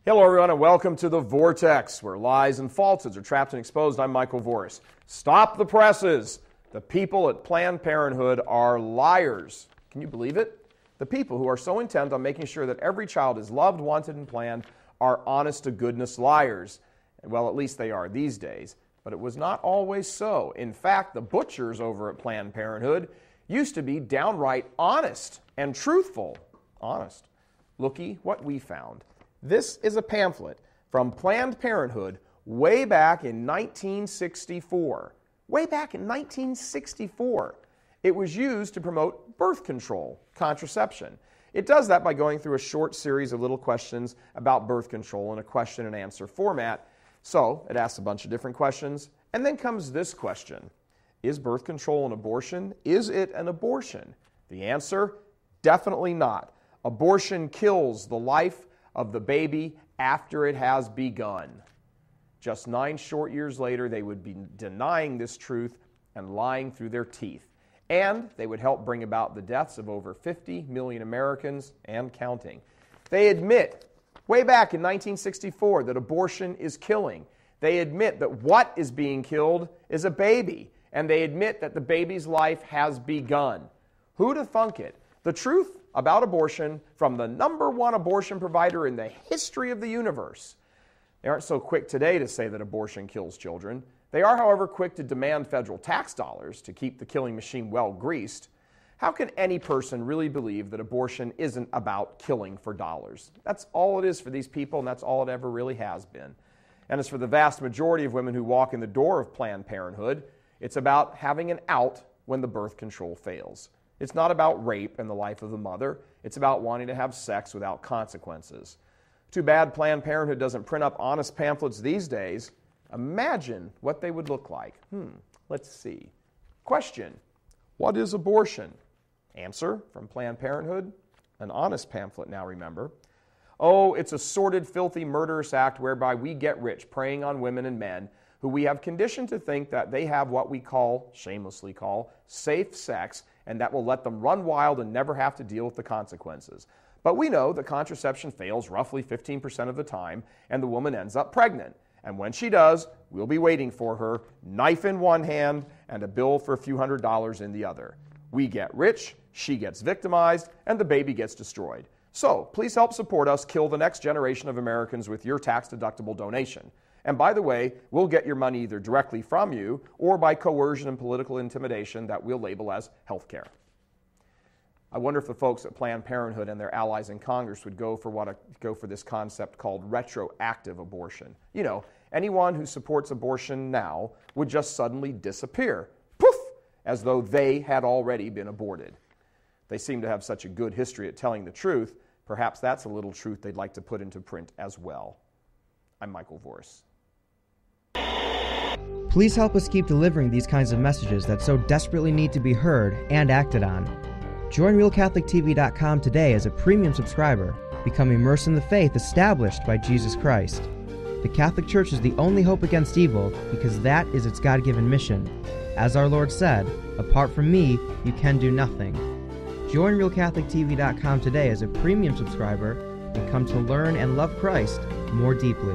Hello, everyone, and welcome to The Vortex, where lies and falsehoods are trapped and exposed. I'm Michael Voris. Stop the presses! The people at Planned Parenthood are liars. Can you believe it? The people who are so intent on making sure that every child is loved, wanted, and planned are honest-to-goodness liars. Well, at least they are these days. But it was not always so. In fact, the butchers over at Planned Parenthood used to be downright honest and truthful. Honest. Looky what we found. This is a pamphlet from Planned Parenthood way back in 1964. Way back in 1964. It was used to promote birth control, contraception. It does that by going through a short series of little questions about birth control in a question and answer format. So it asks a bunch of different questions, and then comes this question. Is birth control an abortion? Is it an abortion? The answer, definitely not. Abortion kills the life of the baby after it has begun. Just 9 short years later, they would be denying this truth and lying through their teeth. And they would help bring about the deaths of over 50 million Americans and counting. They admit, way back in 1964, that abortion is killing. They admit that what is being killed is a baby. And they admit that the baby's life has begun. Who'd have thunk it? The truth about abortion from the #1 abortion provider in the history of the universe. They aren't so quick today to say that abortion kills children. They are, however, quick to demand federal tax dollars to keep the killing machine well greased. How can any person really believe that abortion isn't about killing for dollars? That's all it is for these people, and that's all it ever really has been. And as for the vast majority of women who walk in the door of Planned Parenthood, it's about having an out when the birth control fails. It's not about rape in the life of the mother. It's about wanting to have sex without consequences. Too bad Planned Parenthood doesn't print up honest pamphlets these days. Imagine what they would look like. Let's see. Question: what is abortion? Answer from Planned Parenthood. An honest pamphlet now, remember. Oh, it's a sordid, filthy, murderous act whereby we get rich preying on women and men who we have conditioned to think that they have what we shamelessly call, safe sex, and that will let them run wild and never have to deal with the consequences. But we know that contraception fails roughly 15% of the time, and the woman ends up pregnant. And when she does, we'll be waiting for her, knife in one hand and a bill for a few $100s in the other. We get rich, she gets victimized, and the baby gets destroyed. So please help support us kill the next generation of Americans with your tax-deductible donation. And by the way, we'll get your money either directly from you or by coercion and political intimidation that we'll label as health care. I wonder if the folks at Planned Parenthood and their allies in Congress would go for this concept called retroactive abortion. You know, anyone who supports abortion now would just suddenly disappear, poof, as though they had already been aborted. They seem to have such a good history at telling the truth. Perhaps that's a little truth they'd like to put into print as well. I'm Michael Voris. Please help us keep delivering these kinds of messages that so desperately need to be heard and acted on. Join RealCatholicTV.com today as a premium subscriber. Become immersed in the faith established by Jesus Christ. The Catholic Church is the only hope against evil because that is its God-given mission. As our Lord said, apart from me, you can do nothing. Join RealCatholicTV.com today as a premium subscriber and come to learn and love Christ more deeply.